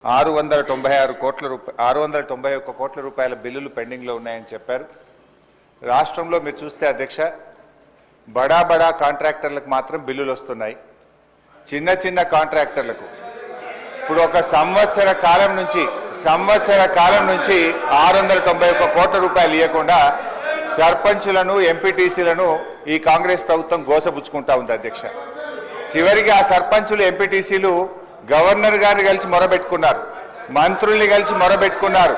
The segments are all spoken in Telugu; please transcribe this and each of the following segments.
691 కోట్ల రూపాయల బిల్లులు పెండింగ్లో ఉన్నాయని చెప్పారు. రాష్ట్రంలో మీరు చూస్తే అధ్యక్ష, బడా కాంట్రాక్టర్లకు మాత్రం బిల్లులు వస్తున్నాయి. చిన్న కాంట్రాక్టర్లకు ఇప్పుడు ఒక సంవత్సర కాలం నుంచి 691 కోట్ల రూపాయలు ఇవ్వకుండా సర్పంచులను ఎంపీటీసీలను ఈ కాంగ్రెస్ ప్రభుత్వం గోసపుచ్చుకుంటా ఉంది అధ్యక్ష. చివరికి ఆ సర్పంచులు ఎంపీటీసీలు గవర్నర్ గారిని కలిసి మొరబెట్టుకున్నారు, మంత్రుల్ని కలిసి మొరబెట్టుకున్నారు.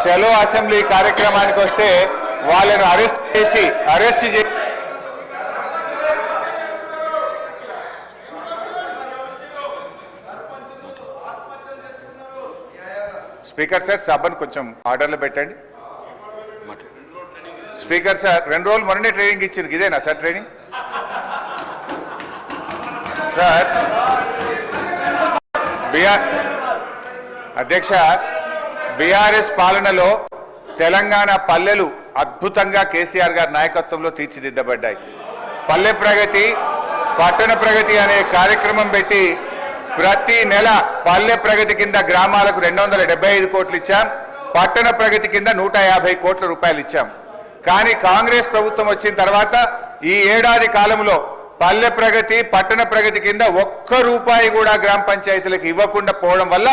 చలో అసెంబ్లీ కార్యక్రమానికి వస్తే వాళ్ళను అరెస్ట్ చేసి స్పీకర్ సార్ సభను కొంచెం ఆర్డర్లో పెట్టండి. స్పీకర్ సార్ 2 రోజులు మొన్ననే ట్రైనింగ్ ఇచ్చింది, ఇదేనా సార్ ట్రైనింగ్? సార్ అధ్యక్ష, బీఆర్ఎస్ పాలనలో తెలంగాణ పల్లెలు అద్భుతంగా కేసీఆర్ గారి నాయకత్వంలో తీర్చిదిద్దబడ్డాయి. పల్లె ప్రగతి, పట్టణ ప్రగతి అనే కార్యక్రమం పెట్టి ప్రతి నెల పల్లె ప్రగతి కింద గ్రామాలకు 275 కోట్లు ఇచ్చాం, పట్టణ ప్రగతి కింద 150 కోట్ల రూపాయలు ఇచ్చాం. కానీ కాంగ్రెస్ ప్రభుత్వం వచ్చిన తర్వాత ఈ ఏడాది కాలంలో పల్లె ప్రగతి, పట్టణ ప్రగతి కింద 1 రూపాయి కూడా గ్రామ పంచాయతీలకు ఇవ్వకుండా పోవడం వల్ల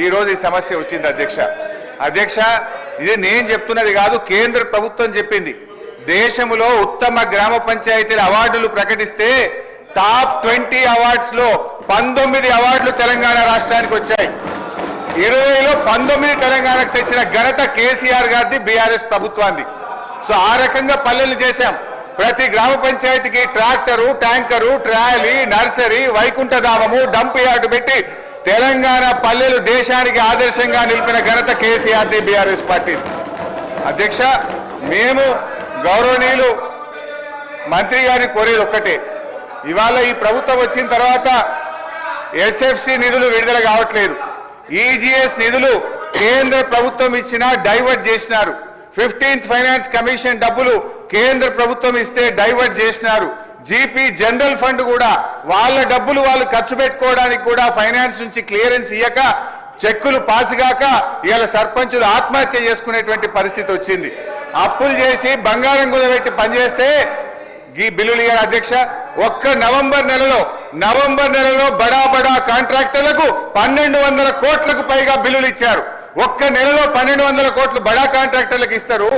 ఈ రోజు ఈ సమస్య వచ్చింది అధ్యక్ష. ఇది నేను చెప్తున్నది కాదు, కేంద్ర ప్రభుత్వం చెప్పింది. దేశంలో ఉత్తమ గ్రామ పంచాయతీల అవార్డులు ప్రకటిస్తే టాప్ 20 అవార్డ్స్ లో 19 అవార్డులు తెలంగాణ రాష్ట్రానికి వచ్చాయి. 20లో 19 తెలంగాణకు తెచ్చిన ఘనత కేసీఆర్ గారిది, బీఆర్ఎస్ ప్రభుత్వాన్ని. సో ఆ రకంగా పల్లెలు చేశాం. ప్రతి గ్రామ పంచాయతీకి ట్రాక్టరు, ట్యాంకరు, ట్రాలీ, నర్సరీ, వైకుంఠధామము, డంప్ యార్డు పెట్టి తెలంగాణ పల్లెలు దేశానికి ఆదర్శంగా నిలిపిన ఘనత కేసీఆర్ది, బీఆర్ఎస్ పార్టీ. అధ్యక్ష, మేము గౌరవనీయులు మంత్రి గారిని కోరేది ఒక్కటే, ఇవాళ ఈ ప్రభుత్వం వచ్చిన తర్వాత ఎస్ఎఫ్సి నిధులు విడుదల కావట్లేదు. ఈజీఎస్ నిధులు కేంద్ర ప్రభుత్వం ఇచ్చినా డైవర్ట్ చేసినారు. 15th ఫైనాన్స్ కమిషన్ డబ్బులు కేంద్ర ప్రభుత్వం ఇస్తే డైవర్ట్ చేసినారు. జీపీ జనరల్ ఫండ్ కూడా వాళ్ళ డబ్బులు వాళ్ళు ఖర్చు పెట్టుకోవడానికి కూడా ఫైనాన్స్ నుంచి క్లియరెన్స్ ఇయ్యక, చెక్కులు పాసుగాక ఇవాళ సర్పంచులు ఆత్మహత్య చేసుకునేటువంటి పరిస్థితి వచ్చింది. అప్పులు చేసి బంగారం కుదబెట్టి పనిచేస్తే ఈ బిల్లులు ఇయ్యారు అధ్యక్ష. ఒక్క నవంబర్ నెలలో బడా కాంట్రాక్టర్లకు 1200 కోట్లకు పైగా బిల్లులు ఇచ్చారు. ఒక్క నెలలో 1200 కోట్లు బడా కాంట్రాక్టర్లకు ఇస్తారు.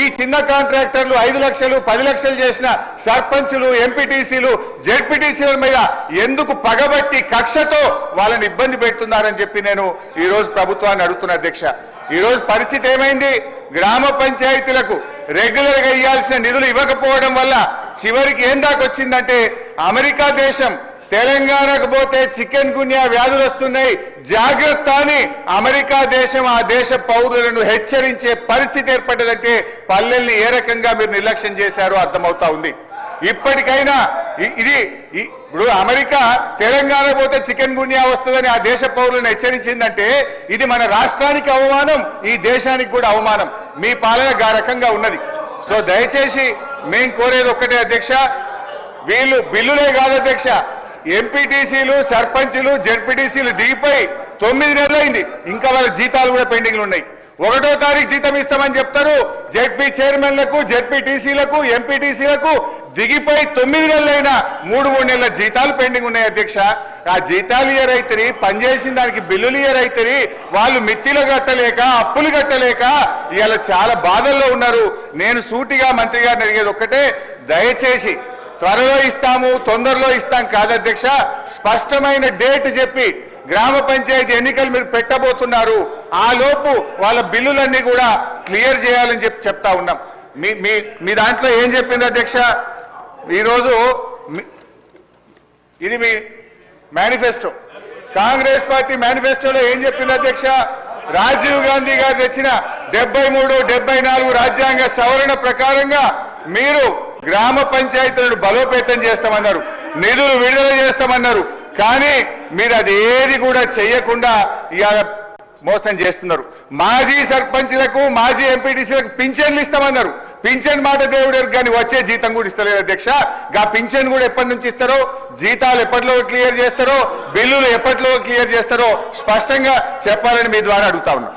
ఈ చిన్న కాంట్రాక్టర్లు 5 లక్షలు 10 లక్షలు చేసిన సర్పంచులు, ఎంపీటీసీలు, జెడ్పీటీసీల మీద ఎందుకు పగబట్టి కక్షతో వాళ్ళని ఇబ్బంది పెడుతున్నారని చెప్పి నేను ఈ రోజు ప్రభుత్వాన్ని అడుగుతున్నా అధ్యక్ష. ఈ రోజు పరిస్థితి ఏమైంది? గ్రామ పంచాయతీలకు రెగ్యులర్ గా ఇవ్వాల్సిన నిధులు ఇవ్వకపోవడం వల్ల చివరికి ఏం దాకా వచ్చిందంటే, అమెరికా దేశం తెలంగాణకు పోతే చికెన్ గున్యా వ్యాధులు వస్తున్నాయి, జాగ్రత్త అని అమెరికా దేశం ఆ దేశ పౌరులను హెచ్చరించే పరిస్థితి ఏర్పడ్డదంటే పల్లెల్ని ఏ రకంగా మీరు నిర్లక్ష్యం చేశారో అర్థమవుతా ఉంది. ఇప్పటికైనా ఇప్పుడు అమెరికా తెలంగాణ పోతే చికెన్ గున్యా వస్తుందని ఆ దేశ పౌరులను హెచ్చరించిందంటే ఇది మన రాష్ట్రానికి అవమానం, ఈ దేశానికి కూడా అవమానం. మీ పాలన ఆ రకంగా ఉన్నది. సో దయచేసి మేము కోరేది ఒక్కటే అధ్యక్ష, వీళ్ళు బిల్లులే కాదు అధ్యక్ష, ఎంపీటీసీలు, సర్పంచులు, జెడ్పీటీసీలు దిగిపోయి 9 నెలలైంది, ఇంకా వాళ్ళ జీతాలు కూడా పెండింగ్లు ఉన్నాయి. 1వ తారీఖు జీతం ఇస్తామని చెప్తారు. జెడ్పీ చైర్మన్లకు, జెడ్పీటీసీలకు, ఎంపీటీసీలకు దిగిపోయి 9 నెలలైనా 3 నెలల జీతాలు పెండింగ్ ఉన్నాయి అధ్యక్ష. ఆ జీతాలు ఇయరైతే పనిచేసిన దానికి బిల్లులు ఇయరైతే వాళ్ళు మిత్తిలు కట్టలేక, అప్పులు కట్టలేక ఇవాళ చాలా బాధల్లో ఉన్నారు. నేను సూటిగా మంత్రి గారిని అడిగేది ఒక్కటే, దయచేసి త్వరలో ఇస్తాము, తొందరలో ఇస్తాం కాదు అధ్యక్ష, స్పష్టమైన డేట్ చెప్పి గ్రామ పంచాయతీ ఎన్నికలు మీరు పెట్టబోతున్నారు, ఆ లోపు వాళ్ళ బిల్లులన్నీ కూడా క్లియర్ చేయాలని చెప్తా ఉన్నాం. మీ దాంట్లో ఏం చెప్పింది అధ్యక్ష? ఈరోజు ఇది మీ మేనిఫెస్టో, కాంగ్రెస్ పార్టీ మేనిఫెస్టోలో ఏం చెప్పింది అధ్యక్ష? రాజీవ్ గాంధీ గారు తెచ్చిన 73, 74 రాజ్యాంగ సవరణ ప్రకారంగా మీరు గ్రామ పంచాయతీలను బలోపేతం చేస్తామన్నారు, నిధులు విడుదల చేస్తామన్నారు. కానీ మీరు అదేది కూడా చేయకుండా ఇవాళ మోసం చేస్తున్నారు. మాజీ సర్పంచ్లకు, మాజీ ఎంపీటీసీలకు పింఛన్లు ఇస్తామన్నారు, పింఛన్ మాట దేవుడు కానీ వచ్చే జీతం కూడా ఇస్తలేదు అధ్యక్ష. గా పింఛన్ కూడా ఎప్పటి నుంచి ఇస్తారో, జీతాలు ఎప్పట్లో క్లియర్ చేస్తారో, బిల్లులు ఎప్పట్లో క్లియర్ చేస్తారో స్పష్టంగా చెప్పాలని మీ ద్వారా అడుగుతా ఉన్నా.